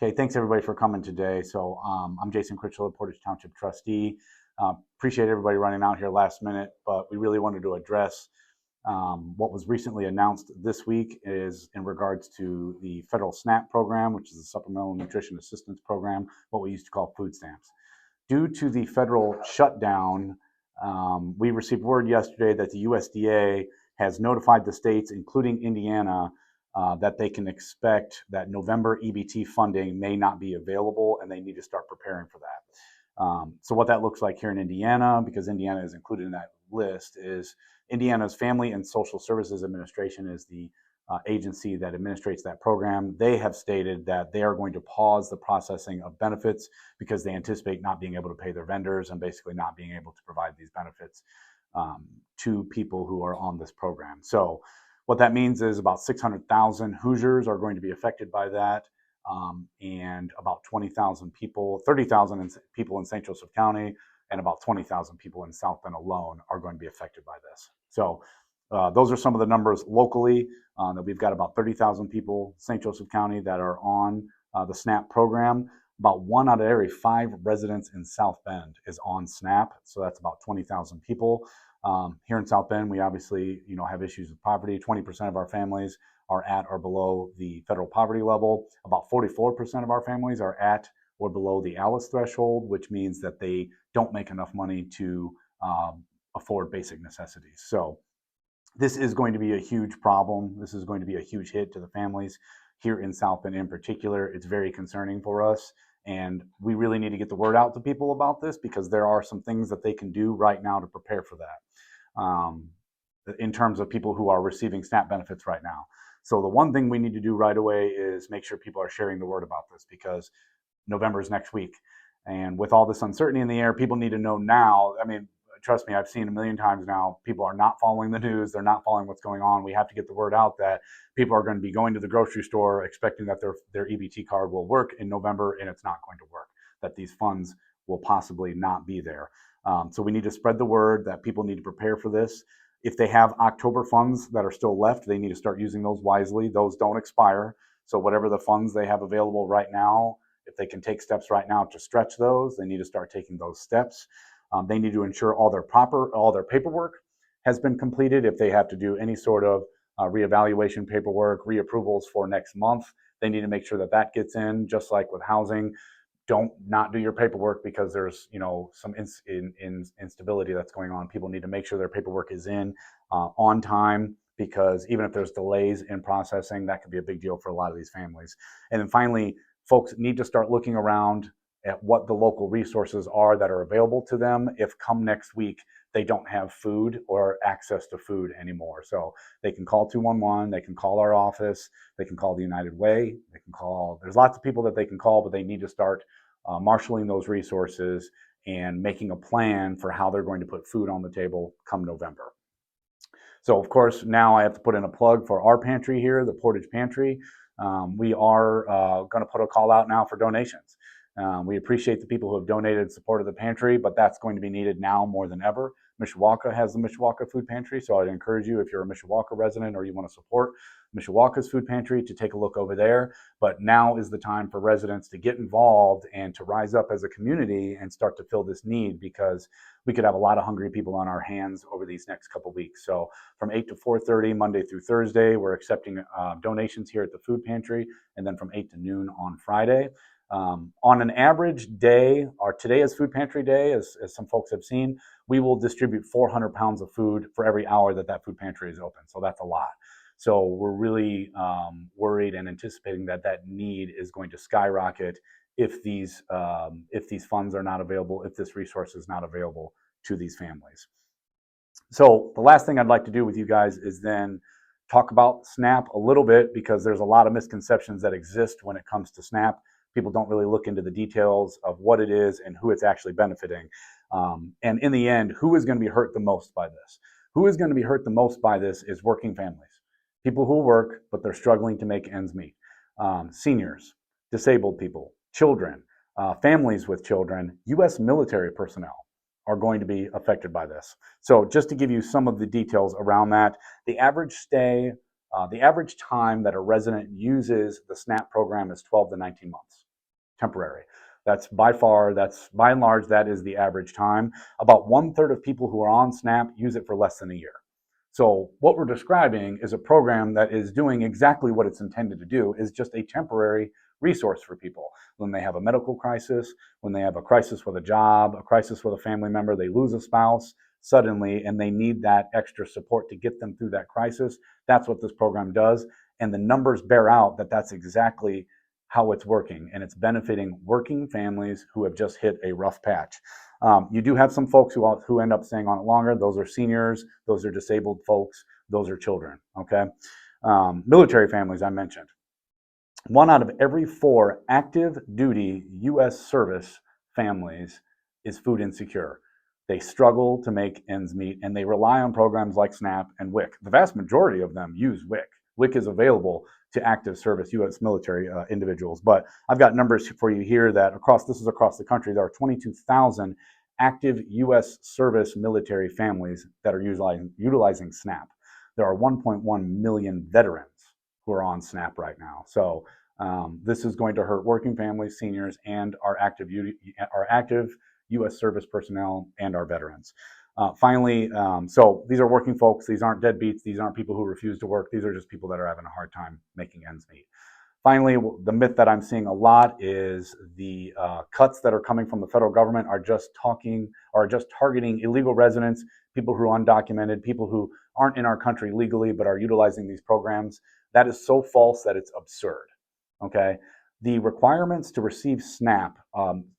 Okay, thanks everybody for coming today. I'm Jason Critchlow, Portage Township trustee. Appreciate everybody running out here last minute, but we really wanted to address what was recently announced this week is in regards to the federal SNAP program, which is the Supplemental Nutrition Assistance Program, what we used to call food stamps. Due to the federal shutdown, we received word yesterday that the USDA has notified the states, including Indiana, that they can expect that November EBT funding may not be available and they need to start preparing for that. So what that looks like here in Indiana, because Indiana is included in that list, is Indiana's Family and Social Services Administration is the agency that administrates that program. They have stated that they are going to pause the processing of benefits because they anticipate not being able to pay their vendors and basically not being able to provide these benefits to people who are on this program. So what that means is about 600,000 Hoosiers are going to be affected by that, and about 20,000 people, 30,000 people in St. Joseph County, and about 20,000 people in South Bend alone are going to be affected by this. So those are some of the numbers locally. That we've got about 30,000 people, St. Joseph County, that are on the SNAP program. About 1 out of every 5 residents in South Bend is on SNAP, so that's about 20,000 people. Here in South Bend, we obviously, have issues with poverty. 20% of our families are at or below the federal poverty level. About 44% of our families are at or below the ALICE threshold, which means that they don't make enough money to afford basic necessities. So this is going to be a huge problem. This is going to be a huge hit to the families here in South Bend in particular. It's very concerning for us. And we really need to get the word out to people about this because there are some things that they can do right now to prepare for that in terms of people who are receiving SNAP benefits right now. So the one thing we need to do right away is make sure people are sharing the word about this because November is next week. And with all this uncertainty in the air, people need to know now. I mean, trust me, I've seen a million times now, people are not following the news. They're not following what's going on. We have to get the word out that people are going to be going to the grocery store expecting that their EBT card will work in November, and it's not going to work, that these funds will possibly not be there. So we need to spread the word that people need to prepare for this. If they have October funds that are still left, they need to start using those wisely. Those don't expire. So whatever the funds they have available right now, if they can take steps right now to stretch those, they need to start taking those steps. They need to ensure all their paperwork has been completed. If they have to do any sort of reevaluation paperwork, reapprovals for next month, they need to make sure that that gets in. Just like with housing, don't not do your paperwork because there's some instability that's going on. People need to make sure their paperwork is in on time, because even if there's delays in processing, that could be a big deal for a lot of these families. And then finally, folks need to start looking around at what the local resources are that are available to them if come next week they don't have food or access to food anymore. So they can call 211, they can call our office, they can call the United Way, they can call, there's lots of people that they can call, but they need to start marshaling those resources and making a plan for how they're going to put food on the table come November. So of course, now I have to put in a plug for our pantry here, the Portage Pantry. We are going to put a call out now for donations. We appreciate the people who have donated in support of the pantry, but that's going to be needed now more than ever. Mishawaka has the Mishawaka Food Pantry, so I'd encourage you, if you're a Mishawaka resident or you want to support Mishawaka's food pantry, to take a look over there. But now is the time for residents to get involved and to rise up as a community and start to fill this need, because we could have a lot of hungry people on our hands over these next couple of weeks. So from 8 to 4:30, Monday through Thursday, we're accepting donations here at the food pantry, and then from 8 to noon on Friday. On an average day, or today is Food Pantry Day, as some folks have seen, we will distribute 400 pounds of food for every hour that food pantry is open. So that's a lot. So we're really worried and anticipating that need is going to skyrocket if these funds are not available, if this resource is not available to these families. So the last thing I'd like to do with you guys is then talk about SNAP a little bit, because there's a lot of misconceptions that exist when it comes to SNAP. People don't really look into the details of what it is and who it's actually benefiting. And in the end, who is going to be hurt the most by this? Who is going to be hurt the most by this is working families. People who work, but they're struggling to make ends meet. Seniors, disabled people, children, families with children, U.S. military personnel are going to be affected by this. So just to give you some of the details around that, the average stay The average time that a resident uses the SNAP program is 12 to 19 months, temporary. That's by and large, that is the average time. About 1/3 of people who are on SNAP use it for less than a year. So what we're describing is a program that is doing exactly what it's intended to do, is just a temporary resource for people. When they have a medical crisis, when they have a crisis with a job, a crisis with a family member, they lose a spouse suddenly, and they need that extra support to get them through that crisis. That's what this program does. And the numbers bear out that that's exactly how it's working, and it's benefiting working families who have just hit a rough patch. You do have some folks who end up staying on it longer. Those are seniors, those are disabled folks, those are children, okay? Military families, I mentioned. 1 out of every 4 active duty U.S. service families is food insecure. They struggle to make ends meet, and they rely on programs like SNAP and WIC. The vast majority of them use WIC. WIC is available to active service U.S. military individuals. But I've got numbers for you here that this is across the country. There are 22,000 active U.S. service military families that are utilizing SNAP. There are 1.1 million veterans who are on SNAP right now. So this is going to hurt working families, seniors, and our active U.S. service personnel and our veterans. Finally, so these are working folks. These aren't deadbeats. These aren't people who refuse to work. These are just people that are having a hard time making ends meet. Finally, the myth that I'm seeing a lot is the cuts that are coming from the federal government are just targeting illegal residents, people who are undocumented, people who aren't in our country legally but are utilizing these programs. That is so false that it's absurd. Okay, the requirements to receive SNAP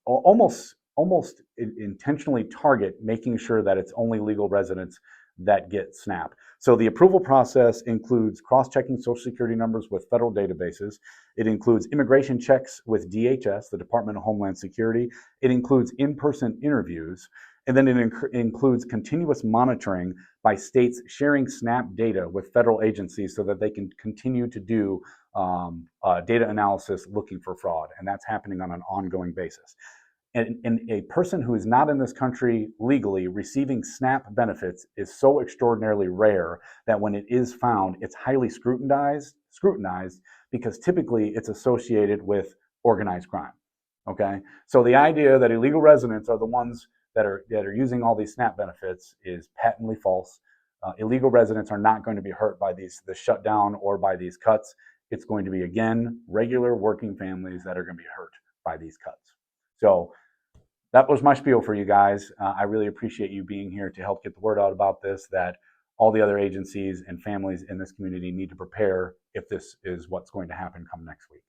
almost intentionally target making sure that it's only legal residents that get SNAP. So the approval process includes cross-checking Social Security numbers with federal databases. It includes immigration checks with DHS, the Department of Homeland Security. It includes in-person interviews. And then it includes continuous monitoring by states sharing SNAP data with federal agencies so that they can continue to do data analysis looking for fraud. And that's happening on an ongoing basis. And a person who is not in this country legally receiving SNAP benefits is so extraordinarily rare that when it is found, it's highly scrutinized because typically it's associated with organized crime. Okay, so the idea that illegal residents are the ones that are using all these SNAP benefits is patently false. Illegal residents are not going to be hurt by the shutdown or by these cuts. It's going to be, again, regular working families that are going to be hurt by these cuts. So that was my spiel for you guys. I really appreciate you being here to help get the word out about this, that all the other agencies and families in this community need to prepare if this is what's going to happen come next week.